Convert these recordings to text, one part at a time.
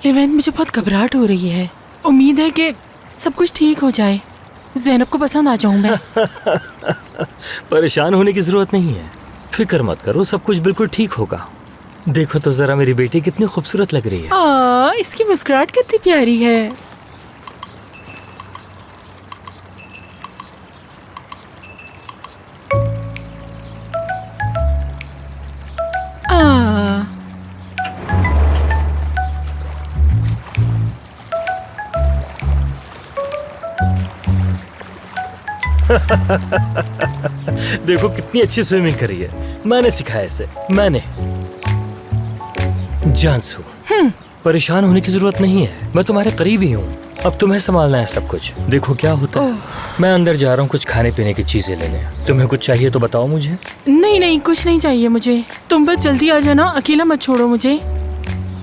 Levant, मुझे बहुत घबराहट हो रही है। उम्मीद है कि सब कुछ ठीक हो जाए, ज़ैनब को पसंद आ जाऊं मैं। परेशान होने की जरूरत नहीं है, फिक्र मत करो, सब कुछ बिल्कुल ठीक होगा। देखो तो जरा मेरी बेटी कितनी खूबसूरत लग रही है। इसकी मुस्कुराहट कितनी प्यारी है। देखो कितनी अच्छी स्विमिंग करी है, मैंने सिखाया इसे, मैंने। जानसू, परेशान होने की जरूरत नहीं है, मैं तुम्हारे करीब ही हूँ। अब तुम्हें संभालना है सब कुछ। देखो क्या होता है, मैं अंदर जा रहा हूँ कुछ खाने पीने की चीजें लेने। तुम्हें कुछ चाहिए तो बताओ मुझे। नहीं नहीं, कुछ नहीं चाहिए मुझे, तुम बस जल्दी आ जाना, अकेला मत छोड़ो मुझे।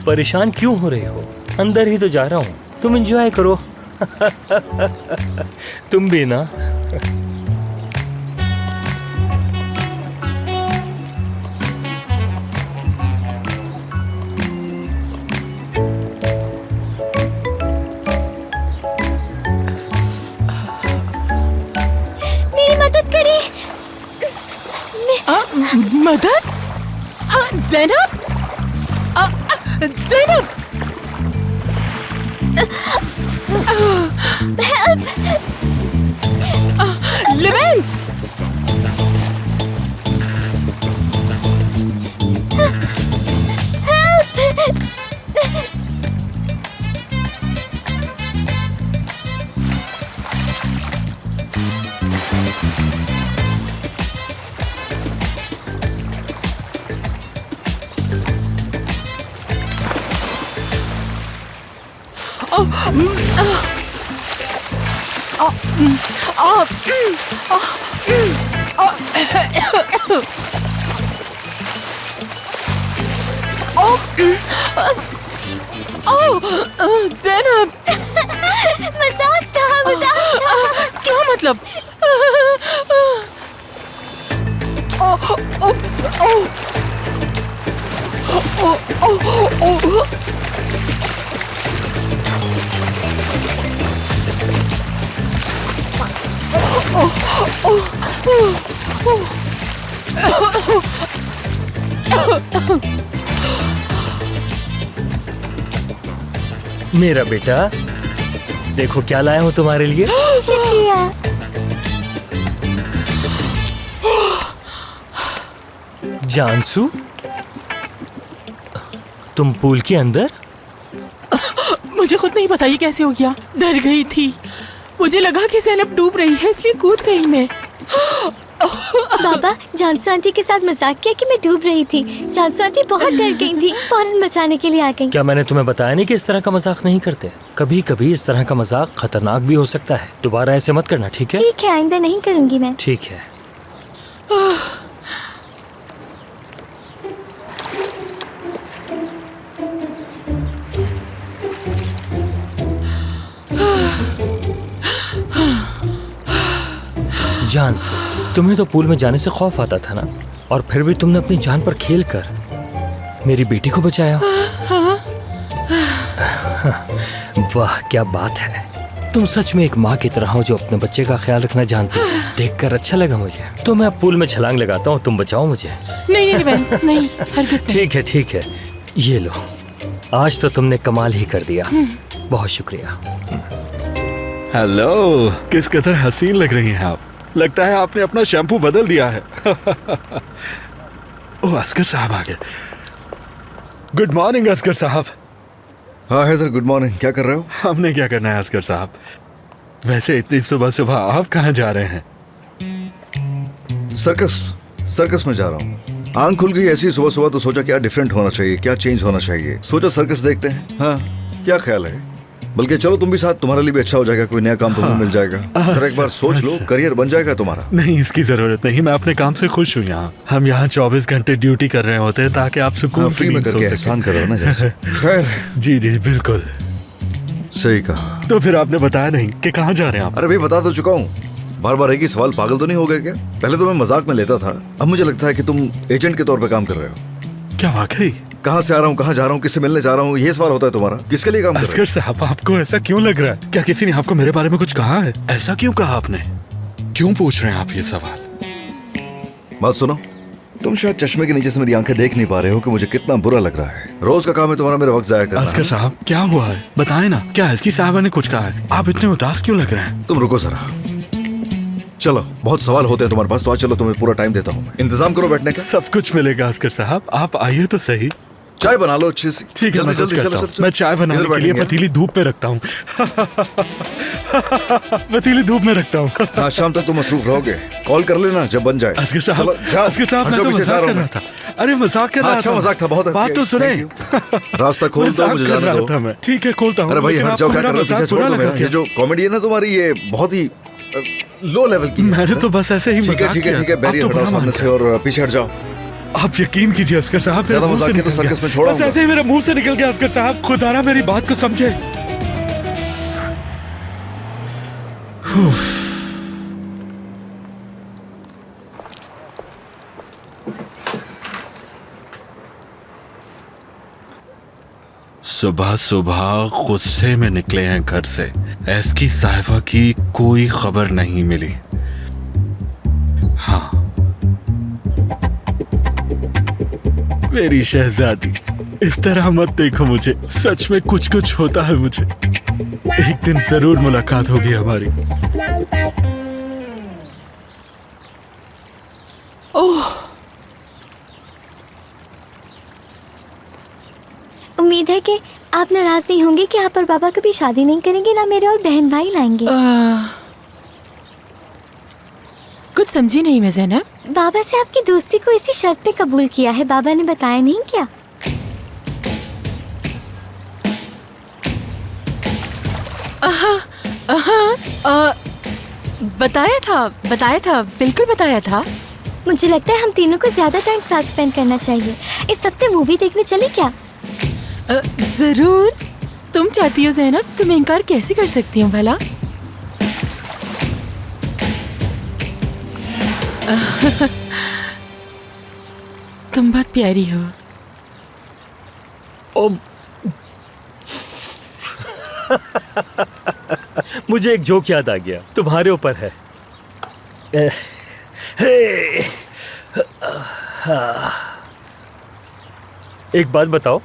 परेशान क्यों हो रहे हो, अंदर ही तो जा रहा हूँ, तुम एंजॉय करो। तुम भी ना। मेरी मदद करिए। मदद? ज़ैनब, ज़ैनब, लेवेंट, ज़ैनब, मजाक था, मजाक था। क्या मतलब? मेरा बेटा, देखो क्या लाया हूँ तुम्हारे लिए। शुक्रिया। जानसू, तुम पूल के अंदर? मुझे खुद नहीं पता ये कैसे हो गया, डर गई थी, मुझे लगा कि ज़ैनब डूब रही है इसलिए कूद गई मैं। बाबा, जानसू आंटी के साथ मजाक किया कि मैं डूब रही थी। जानसू आंटी बहुत डर गई थी, फौरन बचाने के लिए आ गई। क्या मैंने तुम्हें बताया नहीं कि इस तरह का मजाक नहीं करते? कभी कभी इस तरह का मजाक खतरनाक भी हो सकता है। दोबारा ऐसे मत करना, ठीक है? ठीक है, आइंदा नहीं करूंगी मैं। ठीक है। जानसू, तुम्हें तो पूल में जाने से खौफ आता था ना, और फिर भी तुमने अपनी जान पर खेल कर मेरी बेटी को बचाया। वाह क्या बात है, तुम सच में एक माँ की तरह हो जो अपने बच्चे का ख्याल रखना जानती है। देखकर अच्छा लगा मुझे। तो मैं अब पूल में छलांग लगाता हूँ, तुम बचाओ मुझे। नहीं नहीं बहन, नहीं, हरगिज़ नहीं। ठीक है ठीक है, ये लो, आज तो तुमने कमाल ही कर दिया, बहुत शुक्रिया। हेलो, किस कदर हसीन लग रही हैं आप। लगता है आपने अपना शैम्पू बदल दिया है। ओह, असगर साहब आ गए। गुड मॉर्निंग असगर साहब। हाँ हैदर, गुड मॉर्निंग। क्या कर रहे हो? हमने क्या करना है असगर साहब, वैसे इतनी सुबह सुबह आप कहाँ जा रहे हैं? सर्कस में जा रहा हूँ। आंख खुल गई ऐसी सुबह सुबह तो सोचा क्या डिफरेंट होना चाहिए, क्या चेंज होना चाहिए। सोचा सर्कस देखते हैं। हाँ, क्या ख्याल है? बल्कि चलो तुम भी साथ, तुम्हारे लिए भी अच्छा हो जाएगा, कोई नया काम तुम्हें मिल जाएगा। फिर एक बार सोच लो, करियर बन जाएगा तुम्हारा। नहीं, इसकी जरूरत नहीं, मैं अपने काम से खुश हूँ। यहाँ हम यहाँ 24 घंटे ड्यूटी कर रहे होते हैं ताकि आप सुकून फ्री में करके एहसान करो ना जैसे। खैर, जी जी बिल्कुल सही कहा। तो फिर आपने बताया नहीं कि कहाँ जा रहे हैं आप? अरे भाई, बता तो चुका हूँ, बार बार एक ही सवाल। पागल तो नहीं हो गए क्या? पहले तो मैं मजाक में लेता था, अब मुझे लगता है कि तुम एजेंट के तौर पे काम कर रहे हो। क्या वाकई? कहाँ से आ रहा हूँ, कहाँ जा रहा हूँ, किससे मिलने जा रहा हूँ, ये सवाल होता है तुम्हारा? किसके लिए काम कर रहे असगर साहब, आपको ऐसा क्यों लग रहा है? क्या किसी ने आपको मेरे बारे में कुछ कहा है? ऐसा क्यों कहा आपने? क्यों पूछ रहे हैं आप ये सवाल? हो? बात सुनो, तुम शायद चश्मे के नीचे से मेरी आंखें देख नहीं पा रहे हो कि मुझे कितना बुरा लग रहा है। रोज का काम है तुम्हारा मेरा वक्त जाया करना। असगर साहब, क्या हुआ है? बताएं ना, क्या इसकी साहबा ने कुछ कहा है? आप इतने उदास क्यों लग रहे हैं? तुम रुको जरा, चलो बहुत सवाल होते हैं तुम्हारे पास, तो आज चलो तुम्हें पूरा टाइम देता हूँ मैं। इंतजाम करो बैठने का। सब कुछ मिलेगा असगर साहब, आप आइए तो सही। चाय बना लो अच्छी सी। ठीक है, मैं जल्दी कुछ करता हूँ। मैं चाय बनाने इधर के लिए बैठेंगे। पतीली धूप पे रखता हूँ। पतीली धूप में रखता हूँ। आज शाम तक तुम मसरूफ रहोगे, कॉल कर लेना जब बन जाए। असगर साहब, चलो, जाओ। असगर साहब, मैं हटो, तो पीछे जा मजाक कर हूँ रहा था। अरे मजाक कर रहा था। अच्छा मजाक था, बहुत हंसी बात आई। तो सुने। Thank you। रास्ता खोल दो, मजाक मुझे कर जाने रहा दो। था मैं। ठीक है, खोलता हूँ। अरे भाई लेकिन हट आपको जाओ, क्या मेरा कर रहे हो? मजाक पीछे बुरा छोड़ दो लगा मेरा। क्या? ये जो कॉमेडी है ना तुम्हारी, ये बहुत ही लो लेवल की है। मैंने तो बस ऐसे ही ठीक है मजाक ठीक है किया। ठीक है, आप बैरियर तो हटाओ बुरा सामने मान से और पीछे हट जाओ। आप यकीन कीजिए असगर साहब, मेरे ज्यादा मुंह से मजाक किया तो निकल गया। सर्कस में छोड़ा बस होगा। ऐसे ही मेरे मुंह से निकल गया असगर साहब, खुदारा मेरी बात को समझे। सुबह सुबह गुस्से में निकले हैं घर से। एसकी साहिबा की कोई खबर नहीं मिली। हाँ, मेरी शहजादी, इस तरह मत देखो मुझे। सच में कुछ कुछ होता है मुझे। एक दिन जरूर मुलाकात होगी हमारी। ओह, उम्मीद है कि आप नाराज नहीं होंगे कि आप और बाबा कभी शादी नहीं करेंगे, ना मेरे और बहन भाई लाएंगे। कुछ समझी नहीं मैं ज़ैनब। बाबा से आपकी दोस्ती को इसी शर्त पे कबूल किया है, बाबा ने बताया नहीं क्या? बताया था, बिल्कुल बताया था। मुझे लगता है हम तीनों को ज्यादा टाइम साथ स्पेंड करना चाहिए। इस हफ्ते मूवी देखने चले क्या? जरूर। तुम चाहती हो ज़ैनब, तो मैं इनकार कैसे कर सकती हूँ भला? तुम बहुत प्यारी हो। मुझे एक जोक याद आ गया, तुम्हारे ऊपर है। एक बात बताओ,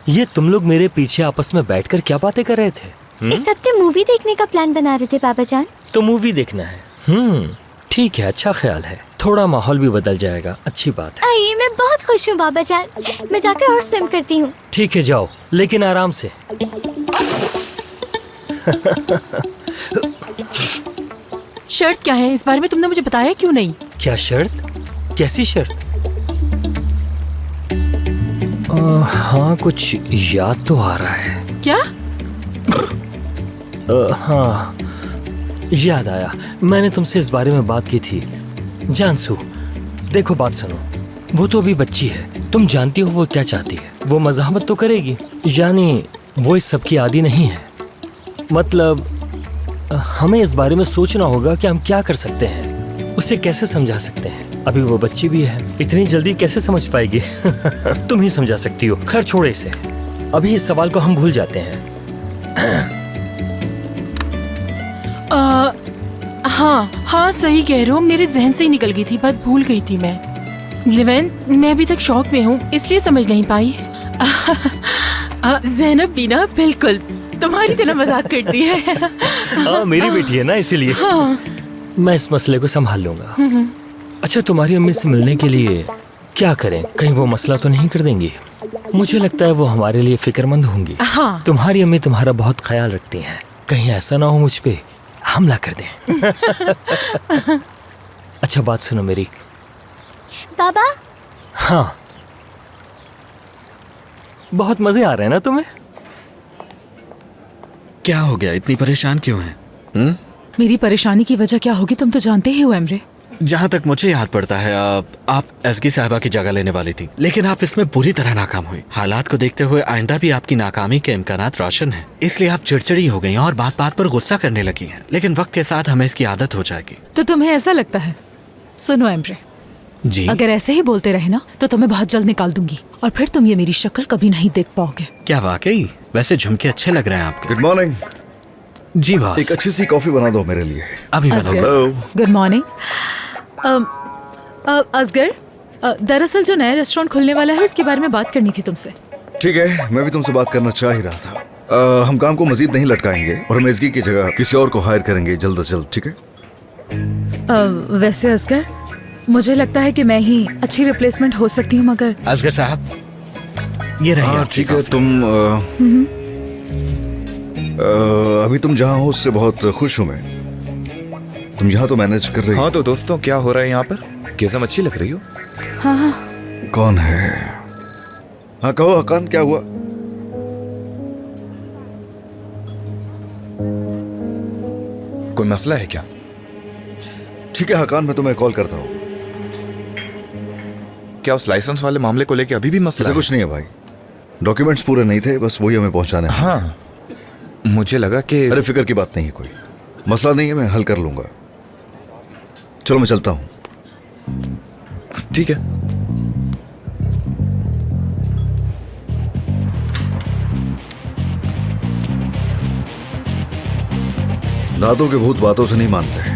ये तुम लोग मेरे पीछे आपस में बैठकर क्या बातें कर रहे थे? इस हफ्ते मूवी देखने का प्लान बना रहे थे बाबा जान। तो मूवी देखना है। ठीक है, अच्छा ख्याल है। थोड़ा माहौल भी बदल जाएगा, अच्छी बात है। आइए, मैं बहुत खुश हूँ बाबा जान। मैं जाकर और स्विम करती हूँ। ठीक है, जाओ, लेकिन आराम से। शर्त क्या है? इस बारे में तुमने मुझे बताया क्यों नहीं? क्या शर्त? कैसी शर्त? हाँ, कुछ याद तो आ रहा है। क्या? हाँ, याद आया। मैंने तुमसे इस बारे में बात की थी। जानसू, देखो बात सुनो। वो तो अभी बच्ची है, तुम जानती हो वो क्या चाहती है। वो मज़ाहमत तो करेगी, यानी वो इस सब की आदी नहीं है। मतलब हमें इस बारे में सोचना होगा कि हम क्या कर सकते हैं, उसे कैसे समझा सकते हैं। अभी वो बच्ची भी है, इतनी जल्दी कैसे समझ पाएगी? तुम ही समझा सकती हो। खैर छोड़ो इसे, अभी इस सवाल को हम भूल जाते हैं। हाँ, सही कह रहे हो। मेरे जहन से ही निकल गई थी, बात भूल गई थी मैं। लिवेन, मैं अभी तक शौक में हूँ, इसलिए समझ नहीं पाई। ज़ैनब भी ना बिल्कुल तुम्हारी तरह मजाक करती है। हाँ, मेरी बेटी है ना, इसीलिए। मैं इस मसले को संभाल लूंगा। अच्छा, तुम्हारी अम्मी से मिलने के लिए क्या करें? कहीं वो मसला तो नहीं कर देंगी? मुझे लगता है वो हमारे लिए फिक्रमंद होंगी। हाँ। तुम्हारी अम्मी तुम्हारा बहुत ख्याल रखती हैं, कहीं ऐसा ना हो मुझ पे हमला कर दें। अच्छा, बात सुनो मेरी। बाबा, हाँ, बहुत मजे आ रहे हैं ना तुम्हें? क्या हो गया? इतनी परेशान क्यों हैं? मेरी परेशानी की वजह क्या होगी तुम तो जानते ही हो एमरे। जहाँ तक मुझे याद पड़ता है, आप एसगी साहिबा की जगह लेने वाली थी, लेकिन आप इसमें बुरी तरह नाकाम हुई। हालात को देखते हुए आइंदा भी आपकी नाकामी के इम्कानात रोशन हैं, इसलिए आप चिड़चिड़ी हो गई और बात बात पर गुस्सा करने लगी हैं। लेकिन वक्त के साथ हमें इसकी आदत हो जाएगी। तो तुम्हें ऐसा लगता है? सुनो एमरे, जी अगर ऐसे ही बोलते रहे ना तो तुम्हें बहुत जल्द निकाल दूंगी और फिर तुम ये मेरी शक्ल कभी नहीं देख पाओगे। क्या वाकई? वैसे झुमके अच्छे लग रहे हैं आपके। Good morning. जी बॉस। एक अच्छी सी कॉफी बना दो मेरे लिए। अभी बना असगर। दो। हेलो। Good morning. असगर, दरअसल जो नया रेस्टोरेंट खुलने वाला है उसके बारे में बात करनी थी तुमसे। ठीक है, मैं भी तुमसे बात करना चाह ही रहा था। हम काम को मजीद नहीं लटकाएंगे और हम एसगी की जगह किसी और को हायर करेंगे जल्द से जल्द, ठीक है? वैसे असगर, मुझे लगता है कि मैं ही अच्छी रिप्लेसमेंट हो सकती हूँ, मगर असगर साहब, ये रही हाँ आपकी ठीक है। कॉफी। तुम अभी तुम जहाँ हो उससे बहुत खुश हूँ मैं। तुम यहाँ तो मैनेज कर रही हो। हाँ तो दोस्तों, क्या हो रहा है यहाँ पर? किस्म अच्छी लग रही हो। कौन है? हाँ कहो हकान, क्या हुआ? कोई मसला है क्या? ठीक है हकान, मैं तुम्हें कॉल करता हूँ। क्या उस लाइसेंस वाले मामले को लेके अभी भी मसला ऐसा है? कुछ नहीं है भाई, डॉक्यूमेंट्स पूरे नहीं थे, बस वही हमें पहुंचाने हैं। हाँ, मुझे लगा कि अरे फिक्र की बात नहीं है, कोई मसला नहीं है, मैं हल कर लूंगा। चलो मैं चलता हूँ। ठीक है। दादों के भूत बातों से नहीं मानते हैं।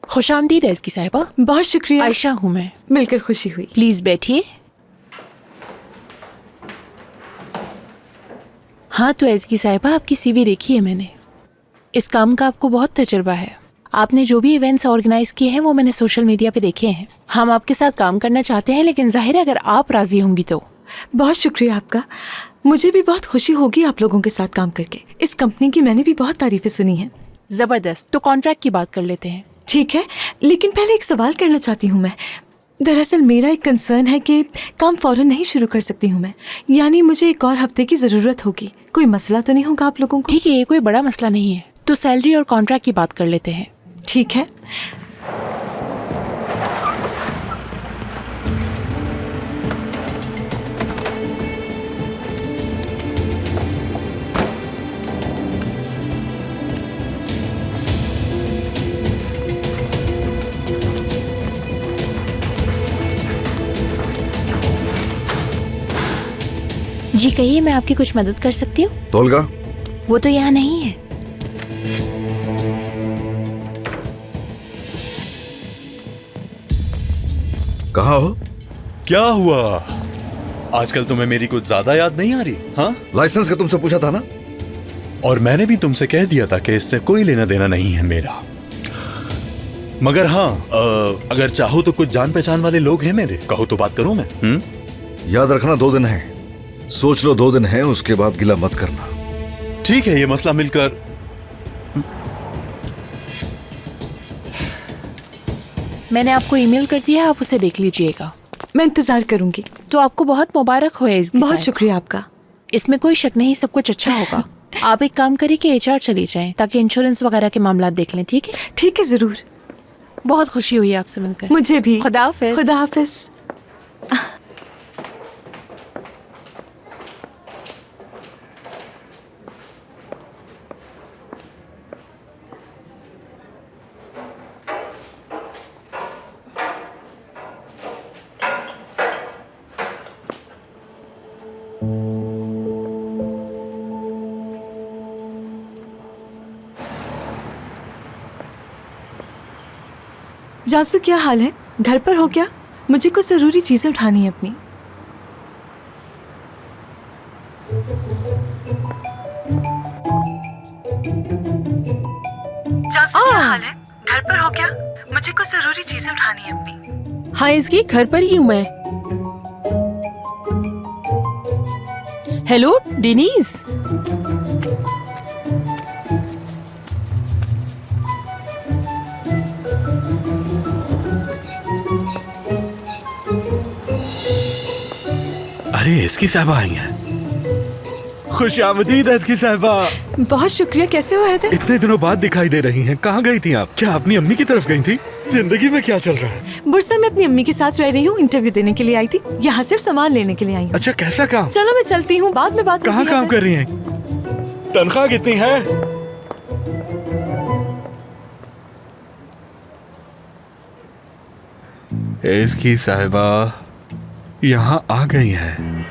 खुशामदीद एसकी साहिबा। बहुत शुक्रिया। आयशा हूँ मैं। मिलकर खुशी हुई। प्लीज बैठिए। हाँ तो एसकी साहिबा, आपकी सीवी देखी है मैंने। इस काम का आपको बहुत तजुर्बा है। आपने जो भी इवेंट्स ऑर्गेनाइज किए हैं वो मैंने सोशल मीडिया पे देखे हैं। हम आपके साथ काम करना चाहते हैं, लेकिन जाहिर है अगर आप राजी होंगी तो। बहुत शुक्रिया आपका। मुझे भी बहुत खुशी होगी आप लोगों के साथ काम करके। इस कंपनी की मैंने भी बहुत तारीफें सुनी हैं। जबरदस्त। तो कॉन्ट्रैक्ट की बात कर लेते हैं। ठीक है, लेकिन पहले एक सवाल करना चाहती हूँ मैं। दरअसल मेरा एक कंसर्न है कि काम फौरन नहीं शुरू कर सकती हूँ मैं, यानी मुझे एक और हफ्ते की ज़रूरत होगी। कोई मसला तो नहीं होगा आप लोगों को? ठीक है, ये कोई बड़ा मसला नहीं है। तो सैलरी और कॉन्ट्रैक्ट की बात कर लेते हैं। ठीक है। जी कहिए, मैं आपकी कुछ मदद कर सकती हूँ? तोलगा, वो तो यहाँ नहीं है। कहाँ हो? क्या हुआ? आजकल तुम्हें मेरी कुछ ज्यादा याद नहीं आ रही? हाँ, लाइसेंस का तुमसे पूछा था ना? और मैंने भी तुमसे कह दिया था कि इससे कोई लेना देना नहीं है मेरा। मगर हाँ, अगर चाहो तो कुछ जान पहचान वाले लोग हैं मेरे, कहो तो बात करूं मैं। याद रखना 2 दिन है, सोच लो 2 दिन है, उसके बाद गिला मत करना। ठीक है, ये मसला मिलकर मैंने आपको ईमेल कर दिया है, आप उसे देख लीजिएगा। मैं इंतज़ार करूँगी। तो आपको बहुत मुबारक हो इसकी बहुत साहिबा। शुक्रिया आपका। इसमें कोई शक नहीं, सब कुछ अच्छा होगा। आप एक काम करिए कि एचआर चली जाएं ताकि इंश्योरेंस वगैरह के मामला देख लें। ठीक है? ठीक है, ज़रूर। बहुत खुशी हुई आपसे मिलकर। मुझे भी। खुदा हाफिज। खुदा हाफिज। जासू, क्या हाल है? घर पर हो क्या? मुझे कुछ ज़रूरी चीज़ें उठानी है अपनी। जासू, क्या हाल है? घर पर हो क्या? मुझे कुछ ज़रूरी चीज़ें उठानी है अपनी। हाँ इसकी घर पर ही हूँ मैं। हेलो डेनीज। अरे इसकी साहबा आई हैं। खुश आमदीद एसकी साहिबा। बहुत शुक्रिया। कैसे हो हैदर? इतने दिनों बाद दिखाई दे रही हैं। कहाँ गई थी आप? क्या अपनी अम्मी की तरफ गई थी? जिंदगी में क्या चल रहा है? बुरसा में अपनी अम्मी के साथ रह रही हूँ। इंटरव्यू देने के लिए आई थी। यहाँ सिर्फ सामान लेने के लिए आई हूँ। अच्छा, कैसा काम? चलो मैं चलती हूँ, बाद में बात कहाँ होगी, काम हैदर। कर रही हैं? तनख्वाह कितनी है? इसकी साहिबा यहाँ आ गई है।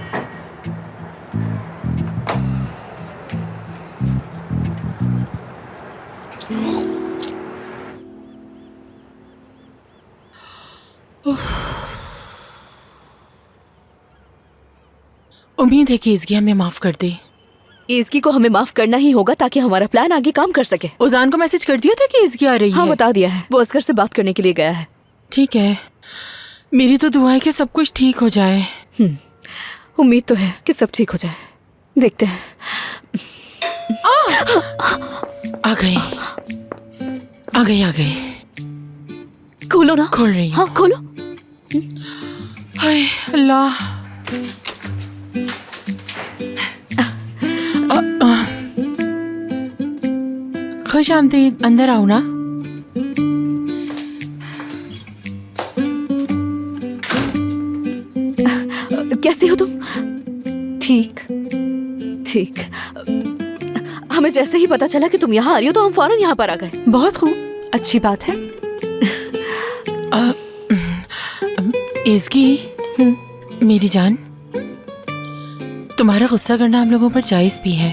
उम्मीद है कि इसकी हमें माफ कर दे। इसकी को हमें माफ करना ही होगा ताकि हमारा प्लान आगे काम कर सके। उजान को मैसेज कर दिया था कि इसकी आ रही हाँ, है? बता दिया है। वो असगर से बात करने के लिए गया है। ठीक है, मेरी तो दुआ है कि सब कुछ ठीक हो जाए। उम्मीद तो है कि सब ठीक हो जाए। देखते हैं। आ गई आ गई आ गई। खोलो ना। खोल रही हूँ। हाँ, खोलो। हाय अल्लाह। खुश आमदीद, अंदर आओ ना। कैसी हो तुम? ठीक। ठीक। हमें जैसे ही पता चला कि तुम यहाँ आ रही हो तो हम फौरन यहाँ पर आ गए। बहुत खूब, अच्छी बात है। इसकी मेरी जान, तुम्हारा गुस्सा करना हम लोगों पर जायज भी है।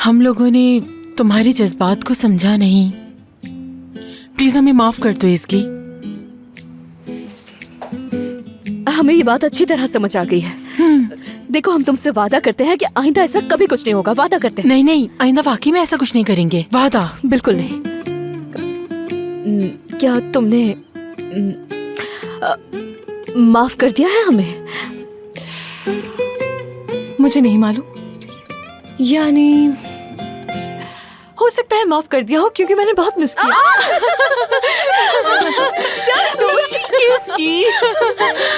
हम लोगों ने तुम्हारे जज्बात को समझा नहीं। प्लीज हमें माफ कर दो इसकी। हमें ये बात अच्छी तरह समझ आ गई है। देखो, हम तुमसे वादा करते हैं कि आइंदा ऐसा कभी कुछ नहीं होगा। वादा करते हैं। नहीं नहीं, आइंदा वाकई में ऐसा कुछ नहीं करेंगे। वादा। बिल्कुल नहीं। क्या तुमने माफ कर दिया है हमें? मुझे नहीं मालूम, यानी हो सकता है माफ कर दिया हो क्योंकि मैंने बहुत मिस किया। इसकी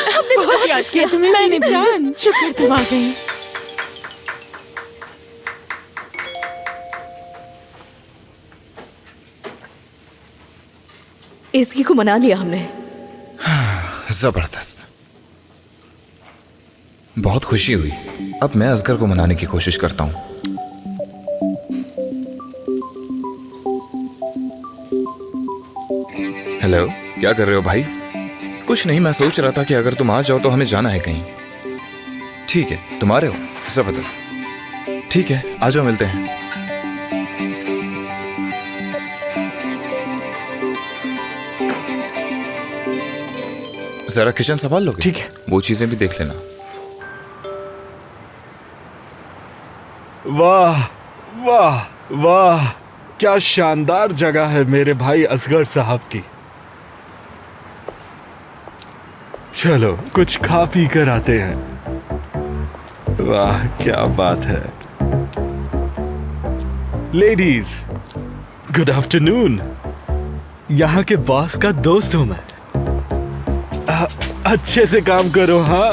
हमने बहुत याद किया। मैंने जान, शुक्र तुम आ गई। इसकी को मना लिया हमने। जबरदस्त, बहुत खुशी हुई। अब मैं असगर को मनाने की कोशिश करता हूँ। हेलो, क्या कर रहे हो भाई? कुछ नहीं, मैं सोच रहा था कि अगर तुम आ जाओ तो हमें जाना है कहीं। ठीक है, तुम आ रहे हो? जबरदस्त। ठीक है, आ जाओ, मिलते हैं। जरा किचन संभाल लोगे? ठीक है। वो चीजें भी देख लेना। वाह वाह वाह, क्या शानदार जगह है मेरे भाई असगर साहब की। चलो कुछ खा पी कर आते हैं। वाह क्या बात है। Ladies, good afternoon. यहाँ के बॉस का दोस्त हूं मैं। अच्छे से काम करो। हाँ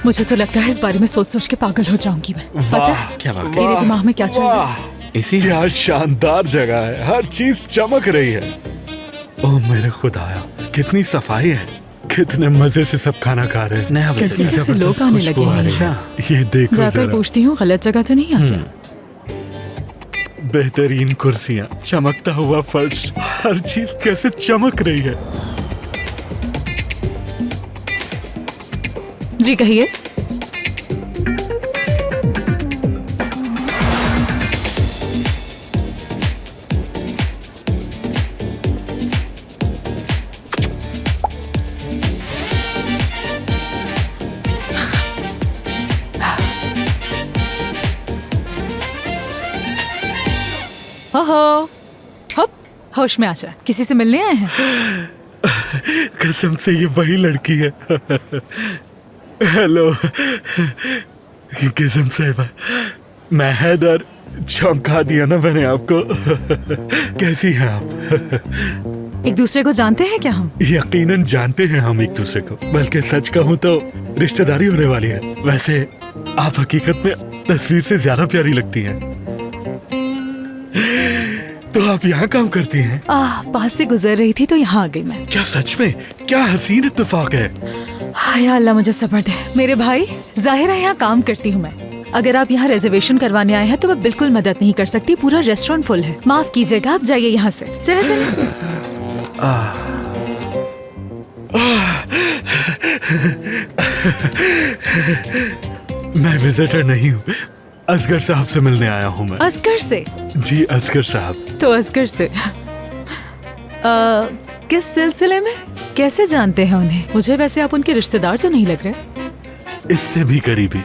मुझे तो लगता है इस बारे में सोच सोच के पागल हो जाऊंगी मैं। पता वाह है क्या बात। मेरे दिमाग में क्या चल रहा है? इसी क्या शानदार जगह है, हर चीज चमक रही है। ओह मेरे खुदाया, कितनी सफाई है, कितने मजे से सब खाना खा रहे हैं। कैसे कैसे लोग आने लगे हैं। ये देखो जाकर जरा, पूछती हूँ गलत जगह तो नहीं आ गया। बेहतरीन कुर्सियां, चमकता हुआ फर्श, हर चीज कैसे चमक रही है। जी कहिए। हो हप, होश में आ जा। किसी से मिलने आए हैं? कसम से ये वही लड़की है। हेलो कसम साहिबा, मैं हैदर। चमका दिया ना मैंने आपको। कैसी हैं आप? एक दूसरे को जानते हैं क्या हम? यकीनन जानते हैं हम एक दूसरे को, बल्कि सच कहूँ तो रिश्तेदारी होने वाली है। वैसे आप हकीकत में तस्वीर से ज्यादा प्यारी लगती हैं। तो आप यहाँ काम करती हैं? पास से गुजर रही थी तो यहाँ आ गई मैं। क्या सच में? क्या हसीन इत्तेफाक है। हाय अल्लाह मुझे सब्र दे। मेरे भाई, जाहिर है यहाँ काम करती हूँ मैं। अगर आप यहाँ रिजर्वेशन करवाने आए हैं तो मैं बिल्कुल मदद नहीं कर सकती, पूरा रेस्टोरेंट फुल है। माफ कीजिएगा, आप जाइए यहाँ से। चले चले। मैं विजिटर नहीं हूँ, असगर साहब से मिलने आया हूँ मैं। असगर से? जी असगर साहब। तो असगर से किस सिलसिले में? कैसे जानते हैं उन्हें? मुझे वैसे आप उनके रिश्तेदार तो नहीं लग रहे। इससे भी करीबी।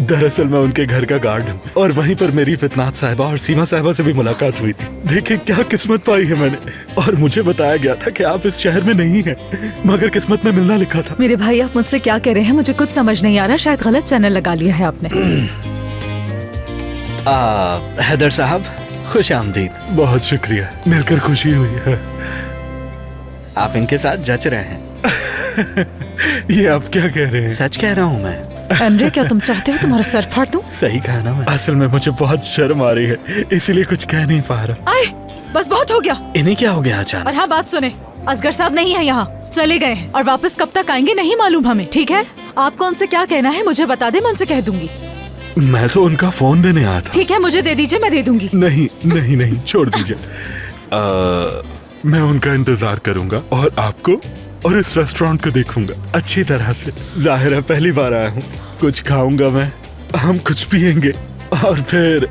दरअसल मैं उनके घर का गार्ड हूँ और वहीं पर मेरी फितनात साहिबा और सीमा साहिबा से भी मुलाकात हुई थी। देखिए क्या किस्मत पाई है मैंने। और मुझे बताया गया था कि आप इस शहर में नहीं हैं, मगर किस्मत में मिलना लिखा था। मेरे भाई आप मुझसे क्या कह रहे हैं? मुझे कुछ समझ नहीं आ रहा। शायद गलत चैनल लगा लिया है आपने। हैदर साहब, खुश आमदीद। बहुत शुक्रिया, मिलकर खुशी हुई है। आप इनके साथ जच रहे हैं। ये आप क्या कह रहे हैं? सच कह रहा हूँ मैं। एमरे, क्या तुम चाहते हो तुम्हारा सर फाड़ दूं? सही कहा ना मैं। असल में मुझे बहुत शर्म आ रही है, इसीलिए कुछ कह नहीं पा रहा। आए, बस बहुत हो गया। इन्हें क्या हो गया अचानक? और हाँ बात सुने, असगर साहब नहीं है यहाँ, चले गए हैं और वापस कब तक आएंगे नहीं मालूम हमें। ठीक है, आपको उनसे क्या कहना है मुझे बता दे, मैं उनसे कह दूंगी। मैं तो उनका फोन देने आया था। ठीक है, मुझे दे दीजिए, मैं दे दूंगी। नहीं नहीं नहीं, छोड़ दीजिए। मैं उनका इंतजार करूंगा और आपको और इस रेस्टोरेंट को देखूंगा अच्छी तरह से। जाहिर है पहली बार आया हूँ, कुछ खाऊंगा मैं, हम कुछ पियेंगे और फिर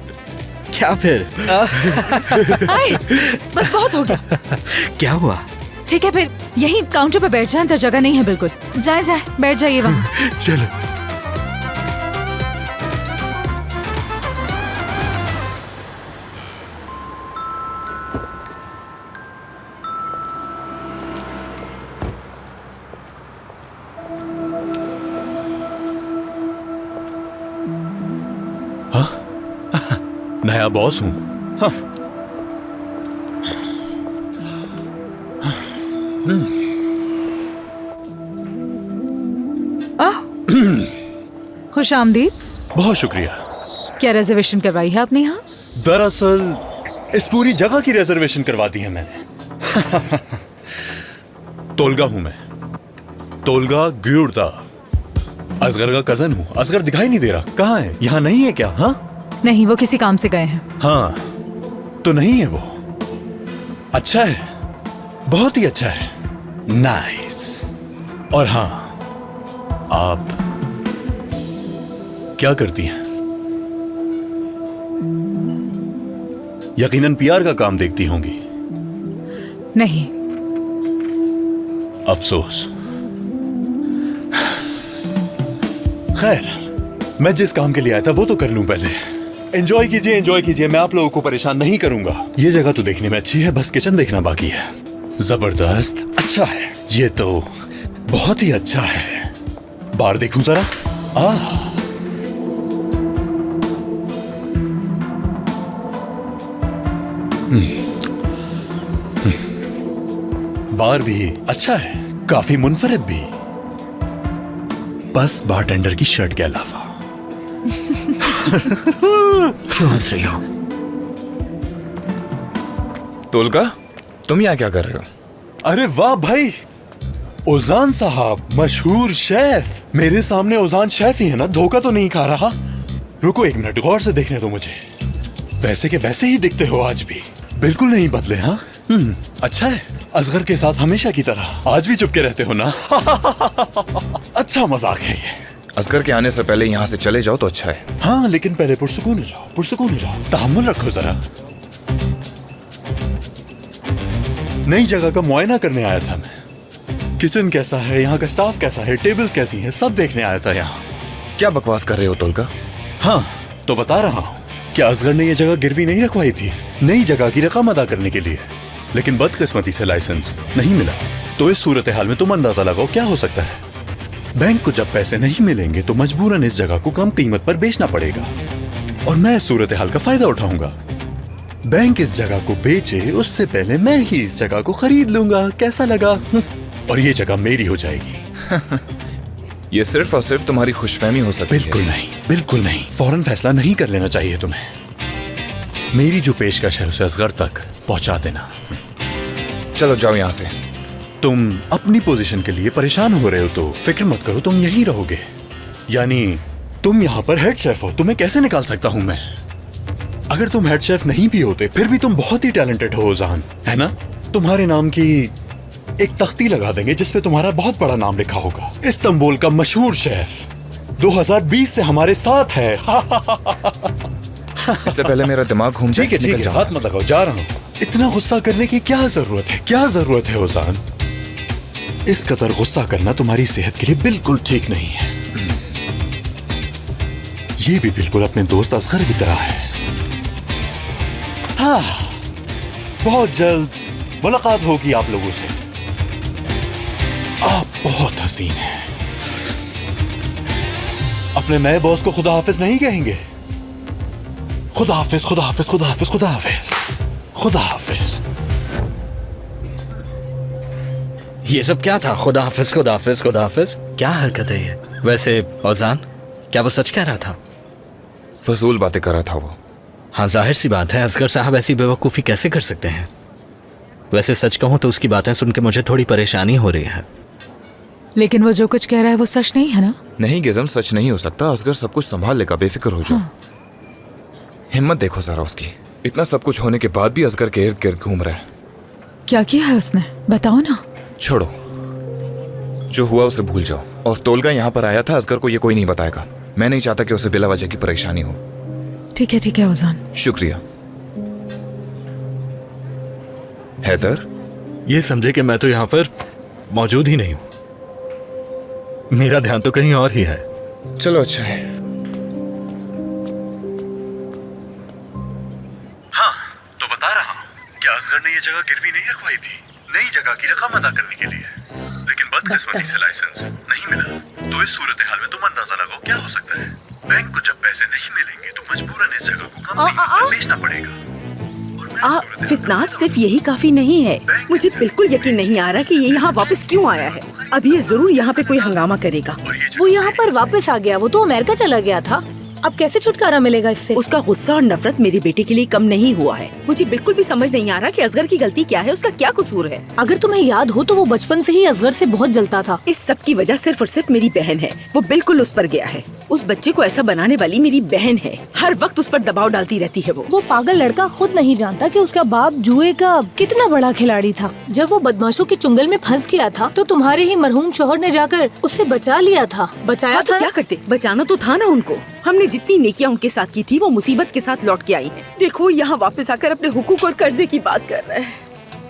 क्या फिर? आए, बस बहुत हो गया। क्या हुआ? ठीक है, फिर यहीं काउंटर पे बैठ जाए, अंदर जगह नहीं है बिल्कुल। जाए जाए, बैठ जाइए वहाँ। चलो। नया बॉस हूं। हाँ। खुश आमदीद। बहुत शुक्रिया। क्या रिजर्वेशन करवाई है आपने यहाँ? दरअसल इस पूरी जगह की रिजर्वेशन करवा दी है मैंने। तोलगा हूं मैं, तोलगा ग्यूरदा। असगर का कजन हूं। असगर दिखाई नहीं दे रहा, कहाँ है? यहाँ नहीं है क्या? हाँ नहीं, वो किसी काम से गए हैं। हाँ तो नहीं है वो। अच्छा है, बहुत ही अच्छा है, नाइस। और हाँ, आप क्या करती हैं? यकीनन पीआर का काम देखती होंगी। नहीं। अफसोस। खैर, मैं जिस काम के लिए आया था वो तो कर लूं पहले। एंजॉय कीजिए, एंजॉय कीजिए, मैं आप लोगों को परेशान नहीं करूंगा। ये जगह तो देखने में अच्छी है, बस किचन देखना बाकी है। जबरदस्त, अच्छा है, ये तो बहुत ही अच्छा है। बाहर देखूं जरा। बार भी अच्छा है, काफी मुनफरिद भी, बस बारटेंडर की शर्ट के अलावा। क्यों हंस रही हो? तोलगा, तुम यहाँ क्या कर रहे हो? अरे वाह भाई, ओजान साहब, मशहूर शेफ। मेरे सामने ओजान शेफ ही है ना, धोखा तो नहीं खा रहा? रुको एक मिनट, गौर से देखने दो मुझे। वैसे के वैसे ही दिखते हो आज भी, बिल्कुल नहीं बदले। हाँ अच्छा है, असगर के साथ हमेशा की तरह आज भी चुपके रहते हो ना। अच्छा मजाक है ये। असगर के आने से पहले यहाँ से चले जाओ तो अच्छा है। हाँ लेकिन पहले पुरसुकून हो जाओ, पुरसुकून हो जाओ, तहम्मुल रखो जरा। नई जगह का मुआयना करने आया था मैं। किचन कैसा है, यहाँ का स्टाफ कैसा है, टेबल कैसी है, सब देखने आया था यहाँ। क्या बकवास कर रहे हो तोलगा? हाँ तो बता रहा हूँ, क्या असगर ने ये जगह गिरवी नहीं रखवाई थी नई जगह की रकम अदा करने के लिए, लेकिन बदकिस्मती से लाइसेंस नहीं मिला। तो इस सूरत हाल में तुम अंदाजा लगाओ क्या हो सकता है। बैंक को जब पैसे नहीं मिलेंगे तो मजबूरन इस जगह को कम कीमत पर बेचना पड़ेगा और मैं इस सूरत हाल का फायदा उठाऊंगा। बैंक इस जगह को बेचे उससे पहले मैं ही इस जगह को खरीद लूंगा, कैसा लगा? और ये जगह मेरी हो जाएगी। ये सिर्फ और सिर्फ तुम्हारी खुशफहमी हो सकती है। बिल्कुल नहीं, बिल्कुल नहीं। फौरन फैसला नहीं कर लेना चाहिए तुम्हें। मेरी जो पेशकश है उसे असगर तक पहुंचा देना। चलो जाओ यहाँ से। तुम अपनी पोजीशन के लिए परेशान हो रहे हो तो फिक्र मत करो, तुम यहीं रहोगे। यानी तुम यहाँ पर हेड शेफ हो, तुम्हें कैसे निकाल सकता हूं मैं? अगर तुम हेड शेफ नहीं भी होते फिर भी तुम बहुत ही टैलेंटेड हो ओजान, है ना? तुम्हारे नाम की एक तख्ती लगा देंगे जिसपे तुम्हारा बहुत बड़ा नाम लिखा होगा। इस्तांबुल का मशहूर शेफ 2020 से हमारे साथ है। इससे पहले मेरा दिमाग घूम जाए। ठीक है, हाथ मत लगाओ, जा रहा हूँ। इतना गुस्सा करने की क्या जरूरत है? क्या जरूरत है ओजान? इस कदर गुस्सा करना तुम्हारी सेहत के लिए बिल्कुल ठीक नहीं है। ये भी बिल्कुल अपने दोस्त असगर की तरह है। हाँ, बहुत जल्द मुलाकात होगी आप लोगों से। आप बहुत हसीन हैं। अपने नए बॉस को खुदा हाफिज नहीं कहेंगे? खुदा हाफिज, खुदा हाफिज, खुदा हाफिज, खुदा हाफिज, खुदा हाफिज। ये सब क्या था? खुदा हाफिज, खुदा हाफिज, खुदा हाफिज, क्या हरकत है ये? वैसे औजान, क्या वो सच कह रहा था? फजूल बातें कर रहा था वो। हाँ, जाहिर सी बात है, असगर साहब ऐसी बेवकूफ़ी कैसे कर सकते हैं? वैसे सच कहूँ तो उसकी बातें सुन के मुझे थोड़ी परेशानी हो रही है। लेकिन वो जो कुछ कह रहा है वो सच नहीं है ना? नहीं गिज़म, सच नहीं हो सकता। असगर सब कुछ संभाल लेगा, बेफिक्र हो जाओ। हिम्मत देखो जरा उसकी। इतना सब कुछ होने के बाद भी असगर के इर्द गिर्द घूम रहा है। क्या किया है उसने? बताओ ना। छोड़ो, जो हुआ उसे भूल जाओ। और तोलगा यहाँ पर आया था, असगर को ये कोई नहीं बताएगा। मैं नहीं चाहता कि उसे बिला वजह की परेशानी हो। ठीक है ओजान। शुक्रिया। हैदर, ये समझे कि मैं तो यहाँ पर मौजूद ही नहीं हूँ। मेरा ध्यान तो कहीं और ही है। चलो अच्छा है। हाँ, तो बता रहा हूँ कि असगर ने ये जगह गिरवी नहीं रखवाई थी, नई जगह की रकम अदा करने के लिए। लेकिन बदकिस्मती से लाइसेंस नहीं मिला। तो इस सूरत हाल में तुम अंदाजा लगाओ क्या हो सकता है। बैंक को जब पैसे नहीं मिलेंगे तो मजबूरन इस जगह को कंपनी में बेचना पड़ेगा। फितनात सिर्फ यही काफी नहीं है। मुझे बिल्कुल यकीन नहीं आ रहा कि ये यहाँ वापस क्यों आया है। अब ये जरूर यहाँ पे कोई हंगामा करेगा। वो यहाँ पर वापस आ गया, वो तो अमेरिका चला गया था। अब कैसे छुटकारा मिलेगा इससे? उसका गुस्सा और नफरत मेरे बेटे के लिए कम नहीं हुआ है। मुझे बिल्कुल भी समझ नहीं आ रहा कि असगर की गलती क्या है, उसका क्या कसूर है। अगर तुम्हें याद हो तो वो बचपन से ही असगर से बहुत जलता था। इस सब की वजह सिर्फ और सिर्फ मेरी बहन है। वो बिल्कुल उस पर गया है। उस बच्चे को ऐसा बनाने वाली मेरी बहन है। हर वक्त उस पर दबाव डालती रहती है। वो पागल लड़का खुद नहीं जानता कि उसका बाप जुए का कितना बड़ा खिलाड़ी था। जब वो बदमाशों के चुंगल में फंस गया था तो तुम्हारे ही मरहूम शोहर ने जाकर उसे बचा लिया था। बचाया तो था। क्या करते? बचाना तो था ना उनको। हमने जितनी नेकियां उनके साथ की थी वो मुसीबत के साथ लौट के आई हैं। देखो यहाँ वापस आकर अपने हुकूक और कर्जे की बात कर रहा है।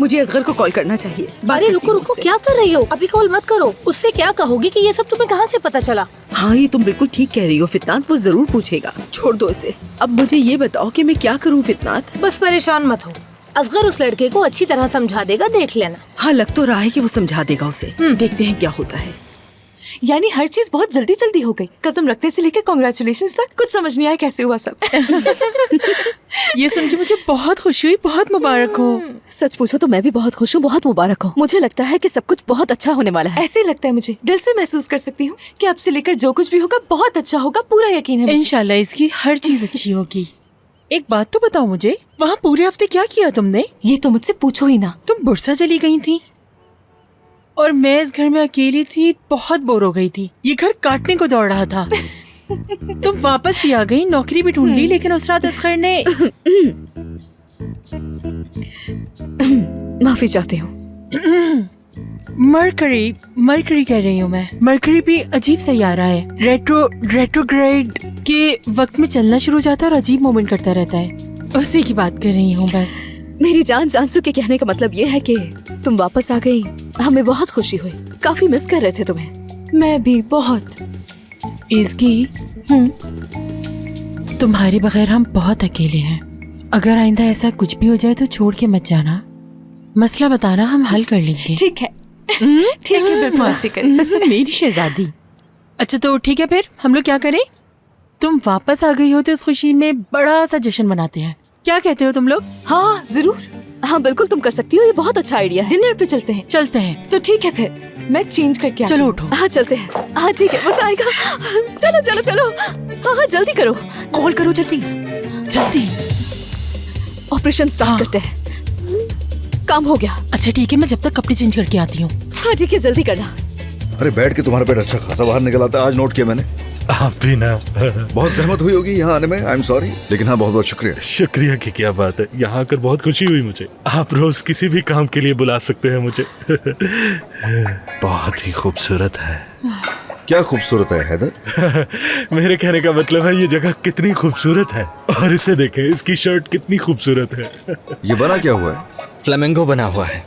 मुझे असगर को कॉल करना चाहिए। अरे रुको, क्या कर रही हो? अभी कॉल मत करो। उससे क्या कहोगी कि ये सब तुम्हें कहाँ से पता चला? हाँ, ये तुम बिल्कुल ठीक कह रही हो फितनात। वो जरूर पूछेगा। छोड़ दो इसे। अब मुझे ये बताओ कि मैं क्या करूँ फितनात? बस परेशान मत हो। असगर उस लड़के को अच्छी तरह समझा देगा, देख लेना। हाँ, लग तो रहा है कि वो समझा देगा उसे। देखते हैं क्या होता है। यानी हर चीज बहुत जल्दी जल्दी हो गई। कदम रखने से लेकर कांग्रेचुलेशंस तक कुछ समझ नहीं आया कैसे हुआ सब। ये सुन के मुझे बहुत खुशी हुई। बहुत मुबारक हो। सच पूछो तो मैं भी बहुत खुश हूँ। बहुत मुबारक हो। मुझे लगता है कि सब कुछ बहुत अच्छा होने वाला है। ऐसे ही लगता है मुझे। दिल से महसूस कर सकती हूँ कि अब से लेकर जो कुछ भी होगा बहुत अच्छा होगा। पूरा यकीन है मुझे। इंशाल्लाह इसकी हर चीज अच्छी होगी। एक बात तो बताओ मुझे, वहाँ पूरे हफ्ते क्या किया तुमने? ये तो मुझसे पूछो ही ना। तुम बुरसा चली गई थी और मैं इस घर में अकेली थी। बहुत बोर हो गई थी। ये घर काटने को दौड़ रहा था। तुम वापस भी आ गई, नौकरी भी ढूंढ ली, लेकिन उस रात असगर ने माफी चाहती हूँ। मरकरी कह रही हूँ मैं। मरकरी भी अजीब सैयारा है। रेट्रोग्रेड के वक्त में चलना शुरू हो जाता है और अजीब मूवमेंट करता रहता है। उसी की बात कर रही हूँ बस। मेरी जान जानसू के कहने का मतलब ये है कि तुम वापस आ गई। हमें बहुत खुशी हुई। काफी मिस कर रहे थे तुम्हें। मैं भी बहुत। इसकी तुम्हारे बगैर हम बहुत अकेले हैं। अगर आइंदा ऐसा कुछ भी हो जाए तो छोड़ के मत जाना। मसला बताना, हम हल कर लेंगे। ठीक है। ठीक है, बदमाशी कर। मेरी शहजादी। अच्छा तो ठीक है, फिर हम लोग क्या करें? तुम वापस आ गई हो तो इस खुशी में बड़ा सा जश्न मनाते हैं। क्या कहते हो तुम लोग? हाँ जरूर। हाँ बिल्कुल तुम कर सकती हो, ये बहुत अच्छा आइडिया है। डिनर पे चलते हैं। चलते हैं। तो ठीक है फिर मैं चेंज करके आती चलो हूँ। उठो। हाँ चलते हैं। हाँ ठीक है, मजा आएगा। चलो चलो चलो। हाँ हाँ जल्दी करो, कॉल करो जल्दी जल्दी। ऑपरेशन स्टार्ट करते हैं। काम हो गया। अच्छा ठीक है, मैं जब तक कपड़े चेंज करके आती हूँ। हाँ ठीक है, जल्दी करना। अरे बैठ के तुम्हारा पेट अच्छा खासा बाहर निकल आता है, आज नोट किया मैंने। आप भी ना। बहुत सहमत हुई होगी यहाँ आने में, आई एम सॉरी, लेकिन हाँ बहुत बहुत शुक्रिया। शुक्रिया की क्या बात है, यहाँ आकर बहुत खुशी हुई मुझे। आप रोज किसी भी काम के लिए बुला सकते हैं मुझे। बहुत ही खूबसूरत है। क्या खूबसूरत है हैदर? मेरे कहने का मतलब है ये जगह कितनी खूबसूरत है, और इसे देखें, इसकी शर्ट कितनी खूबसूरत है। ये बना क्या हुआ है? फ्लेमेंगो बना हुआ है।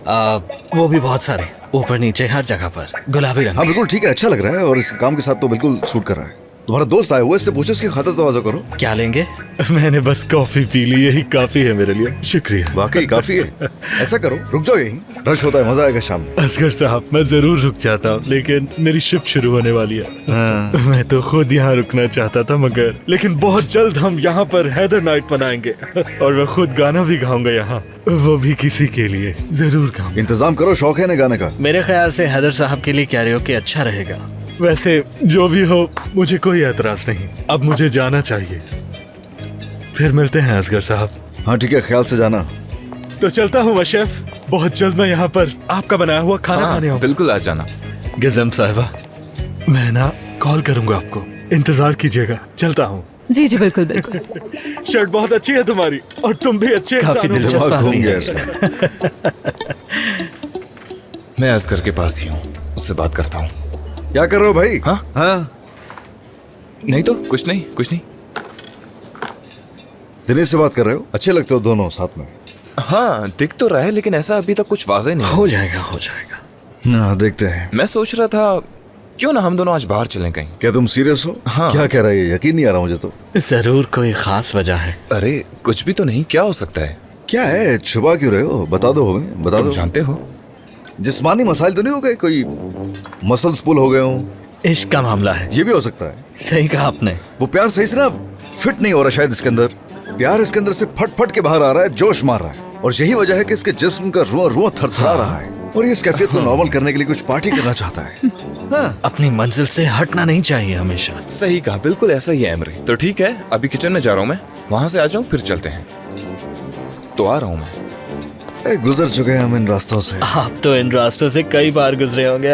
वो भी बहुत सारे, ऊपर नीचे हर जगह पर गुलाबी रंग। हाँ बिल्कुल ठीक है, अच्छा लग रहा है और इसके काम के साथ तो बिल्कुल सूट कर रहा है। तुम्हारा दोस्त आया हुआ है, इससे पूछो, इसकी खातिर तवाज़ो करो। क्या लेंगे? मैंने बस कॉफी पी ली, यही काफी है मेरे लिए। शुक्रिया। वाकई काफी है। ऐसा करो, रुक जाओ यहीं, रश होता है, मजा आएगा शाम में। असगर साहब मैं जरूर रुक जाता हूँ, लेकिन मेरी शिफ्ट शुरू होने वाली है। मैं तो खुद यहाँ रुकना चाहता था, मगर लेकिन बहुत जल्द हम यहाँ पर हैदर नाइट मनाएंगे और मैं खुद गाना भी गाऊंगा यहाँ, वो भी किसी के लिए जरूर गाऊंगा। इंतजाम करो, शौक है ना गाने का? मेरे ख्याल से हैदर साहब के लिए कैरियोके अच्छा रहेगा। वैसे जो भी हो, मुझे कोई एतराज नहीं। अब मुझे जाना चाहिए। फिर मिलते हैं असगर साहब। हाँ ठीक है, ख्याल से जाना। तो चलता हूँ मैं शेफ, बहुत जल्द मैं यहाँ पर आपका बनाया हुआ खाना खाने आऊंगा। बिल्कुल आ जाना। गिज़म साहिबा, मैं ना कॉल करूंगा आपको, इंतजार कीजिएगा। चलता हूँ। जी जी बिल्कुल बिल्कुल। शर्ट बहुत अच्छी है तुम्हारी, और तुम भी अच्छे काफी इंसान हो। दिलचस्प दिमाग घूम आदमी गया है। इसका। मैं असगर के पास ही हूँ, उससे बात करता हूँ। क्या कर रहे हो भाई? हाँ? हाँ, नहीं तो कुछ नहीं, कुछ नहीं। दिनेश से बात कर रहे हो? अच्छे लगते हो दोनों साथ में। हाँ दिख तो रहा है, लेकिन ऐसा अभी तक कुछ वाज़ेह नहीं। हो जाएगा हो जाएगा। हाँ देखते हैं। मैं सोच रहा था क्यों ना हम दोनों आज बाहर चलें कहीं। क्या तुम सीरियस हो? हाँ। क्या कह रहा है, यकीन नहीं आ रहा मुझे तो। जरूर कोई खास वजह है। अरे कुछ भी तो नहीं, क्या हो सकता है? क्या है, छुपा क्यों रहे हो? बता दो हमें, बता तुम दो। जानते हो, जिस्मानी मसाइल तो नहीं हो गए, कोई मसल्स पुल हो गए हो? इश्क का मामला है। ये भी हो सकता है। सही कहा आपने। वो प्यार सही से ना फिट नहीं हो रहा शायद इसके अंदर। प्यार इसके अंदर से फट फट के बाहर आ रहा है, जोश मार रहा है, और यही वजह है कि इसके जिस्म का रुआ रुआ थरथरा रहा है, और ये इस कैफियत को नॉर्मल करने के लिए कुछ पार्टी करना चाहता है। हाँ। अपनी मंजिल से हटना नहीं चाहिए हमेशा। सही कहा, बिल्कुल ऐसा ही है एमरी। तो ठीक है, अभी किचन में जा रहा हूँ मैं, वहां से आ जाऊँ फिर चलते हैं। तो आ रहा हूँ मैं। गुजर चुके हैं हम इन रास्तों से। आप तो इन रास्तों से कई बार गुजरे होंगे।